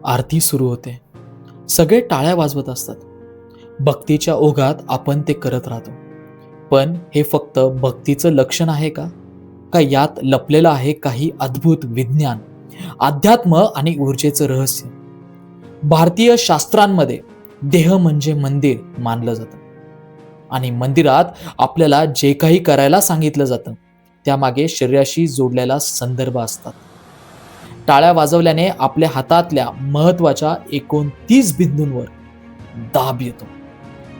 आरती सुरू होते. सगळे टाळ्या वाजवत असतात. भक्तीच्या ओघात आपण ते करत राहतो. पण हे फक्त भक्तीचं लक्षण आहे का? का यात लपलेलं आहे काही अद्भुत विज्ञान, अध्यात्म आणि ऊर्जेचं रहस्य? भारतीय शास्त्रांमध्ये देह म्हणजे मंदिर मानलं जातं आणि मंदिरात आपल्याला जे काही करायला सांगितलं जातं त्यामागे शरीराशी जोडलेला संदर्भ असतात. टाळ्या वाजवल्याने आपल्या हातातल्या महत्वाच्या 29 बिंदूंवर दाब येतो.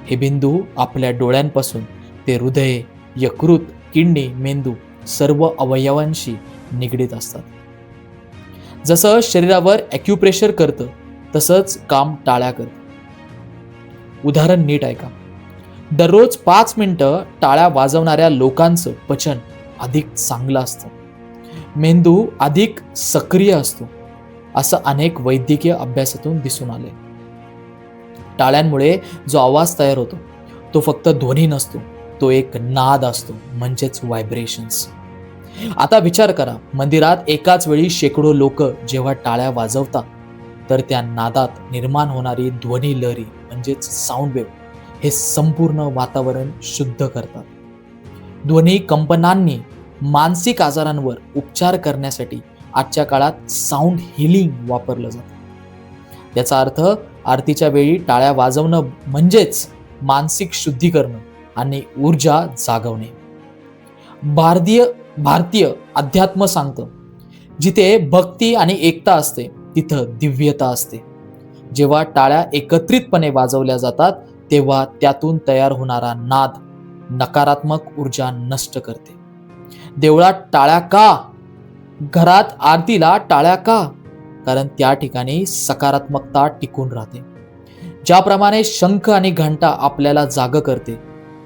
हे बिंदू आपल्या डोळ्यांपासून ते हृदय, यकृत, किडनी, मेंदू सर्व अवयवांशी निगडीत असतात. जसं शरीरावर ॲक्युप्रेशर करतं तसंच काम टाळ्या करतं. उदाहरण नीट ऐका. दररोज 5 मिनिटं टाळ्या वाजवणाऱ्या लोकांचं पचन अधिक चांगलं असतं. मेंदू अधिक सक्रिय असतो असं अनेक वैद्यकीय अभ्यासातून दिसून आले. टाळ्यांमुळे जो आवाज तयार होतो तो फक्त ध्वनी नसतो, तो एक नाद असतो, म्हणजेच व्हायब्रेशन्स. आता विचार करा, मंदिरात एकाच वेळी शेकडो लोक जेव्हा टाळ्या वाजवतात तर त्या नादात निर्माण होणारी ध्वनी लहरी म्हणजेच साऊंड वेव्ह हे संपूर्ण वातावरण शुद्ध करतात. ध्वनी कंपनांनी मानसिक आजारांवर उपचार करण्यासाठी आजच्या काळात साऊंड हिलिंग वापरलं जातं. याचा अर्थ आरतीच्या वेळी टाळ्या वाजवणं म्हणजेच मानसिक शुद्धीकरण आणि ऊर्जा जागवणे. भारतीय अध्यात्म सांगतं, जिथे भक्ती आणि एकता असते तिथं दिव्यता असते. जेव्हा टाळ्या एकत्रितपणे वाजवल्या जातात तेव्हा त्यातून तयार होणारा नाद नकारात्मक ऊर्जा नष्ट करते. देवळात टाळ्या का? घरात आरतीला टाळ्या का? कारण त्या ठिकाणी सकारात्मकता टिकून राहते. ज्याप्रमाणे शंख आणि घंटा आपल्याला जाग करते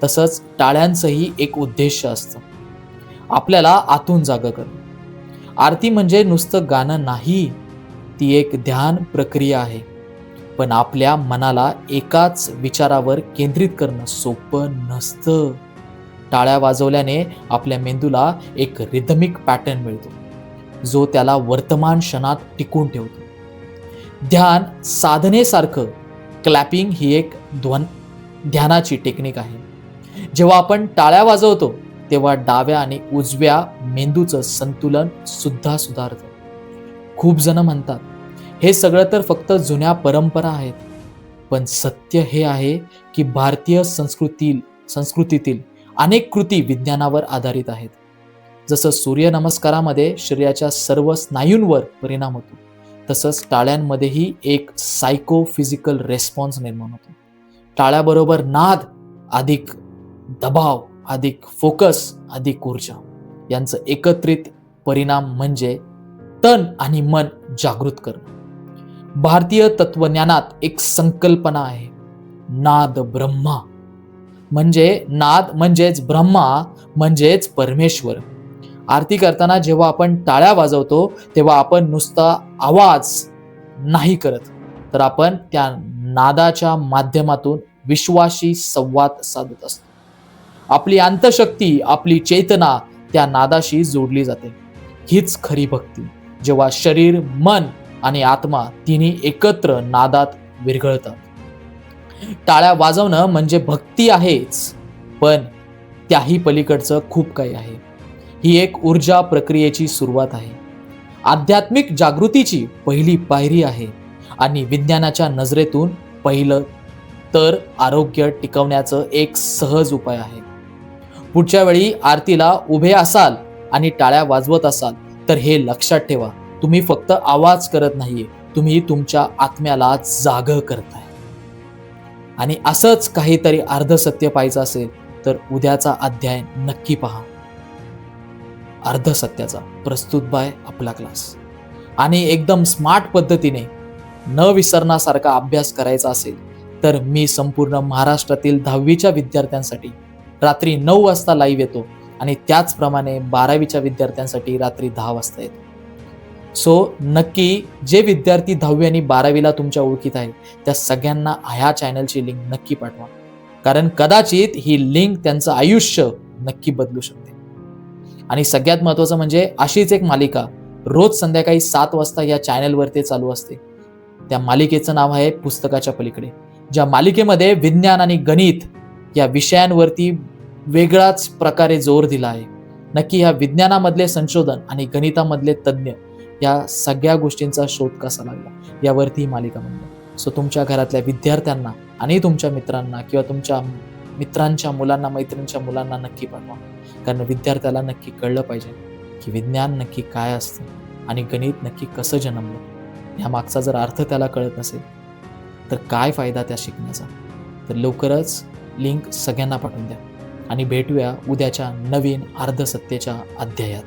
तसंच टाळ्यांचंही एक उद्देश असतं, आपल्याला आतून जाग करणं. आरती म्हणजे नुसतं गाणं नाही, ती एक ध्यान प्रक्रिया आहे. पण आपल्या मनाला एकाच विचारावर केंद्रित करणं सोपं नसतं. टाळ्या वाजवल्याने आपल्या मेंदूला एक रिदमिक पॅटर्न मिळतो जो त्याला वर्तमान क्षणात टिकून ठेवतो. ध्यान साधनेसारखं क्लॅपिंग ही एक ध्यानाची टेक्निक आहे. जेव्हा आपण टाळ्या वाजवतो तेव्हा डाव्या आणि उजव्या मेंदूचं संतुलन सुद्धा सुधारतं. खूप जण म्हणतात हे सगळं तर फक्त जुन्या परंपरा आहेत, पण सत्य हे आहे की भारतीय संस्कृतीतील अनेक कृती विज्ञानावर आधारित आहेत. जसं सूर्यनमस्कारामध्ये शरीराच्या सर्व स्नायूंवर परिणाम होतो तसंच टाळ्यांमध्येही एक सायकोफिजिकल रेस्पॉन्स निर्माण होतो. टाळ्याबरोबर नाद अधिक दबाव, अधिक फोकस, अधिक ऊर्जा यांचं एकत्रित परिणाम म्हणजे तन आणि मन जागृत करणं. भारतीय तत्वज्ञानात एक संकल्पना आहे, नाद ब्रह्मा. म्हणजे नाद म्हणजेच ब्रह्मा म्हणजेच परमेश्वर. आरती करताना जेव्हा आपण टाळ्या वाजवतो तेव्हा आपण नुसता आवाज नाही करत, तर आपण त्या नादाच्या माध्यमातून विश्वाशी संवाद साधत असतो. आपली अंतशक्ती, आपली चेतना त्या नादाशी जोडली जाते. हीच खरी भक्ती, जेव्हा शरीर, मन आणि आत्मा तिन्ही एकत्र नादात विरघळतात. टाळ्या वाजवणं म्हणजे भक्ती आहेच, पण त्याही पलीकडचं खूप काही आहे. ही एक ऊर्जा प्रक्रियेची सुरुवात आहे, आध्यात्मिक जागृतीची पहिली पायरी आहे आणि विज्ञानाच्या नजरेतून पहिलं तर आरोग्य टिकवण्याचं एक सहज उपाय आहे. पुढच्या वेळी आरतीला उभे असाल आणि टाळ्या वाजवत असाल तर हे लक्षात ठेवा, तुम्ही फक्त आवाज करत नाहीये, तुम्ही तुमच्या आत्म्याला जाग करताय. आणि असंच काहीतरी अर्धसत्य पाहायचं असेल तर उद्याचा अध्याय नक्की पहा. अर्धसत्याचा प्रस्तुत बाय आपला क्लास. आणि एकदम स्मार्ट पद्धतीने न विसरण्यासारखा अभ्यास करायचा असेल तर मी संपूर्ण महाराष्ट्रातील 10वीच्या विद्यार्थ्यांसाठी रात्री 9 वाजता लाईव्ह येतो आणि त्याचप्रमाणे 12वीच्या विद्यार्थ्यांसाठी रात्री 10 वाजता येतो. सो नक्की जे विद्यार्थी 10वी आणि 12वीला तुमच्या ओळखीत आहेत त्या सगळ्यांना ह्या चॅनलची लिंक नक्की पाठवा, कारण कदाचित ही लिंक त्यांचं आयुष्य नक्की बदलू शकते. आणि सगळ्यात महत्त्वाचं म्हणजे अशीच एक मालिका रोज संध्याकाळी 7 वाजता या चॅनलवरती चालू असते. त्या मालिकेचं नाव आहे पुस्तकाच्या पलीकडे, ज्या मालिकेमध्ये विज्ञान आणि गणित या विषयांवरती वेगळाच प्रकारे जोर दिला आहे. नक्की ह्या विज्ञानामधले संशोधन आणि गणितामधले तज्ज्ञ या सगळ्या गोष्टींचा शोध कसा लागला यावरती ही मालिका बनली. सो तुमच्या घरातल्या विद्यार्थ्यांना आणि तुमच्या मित्रांना किंवा तुमच्या मित्रांच्या मुलांना, मैत्रिणींच्या मुलांना नक्की पाठवा. कारण विद्यार्थ्याला नक्की कळलं पाहिजे की विज्ञान नक्की काय असतं आणि गणित नक्की कसं जन्मलं. ह्या मागचा जर अर्थ त्याला कळत नसेल तर काय फायदा त्या शिकण्याचा. तर लवकरच लिंक सगळ्यांना पाठवून द्या आणि भेटूया उद्याच्या नवीन अर्धसत्तेच्या अध्यायात.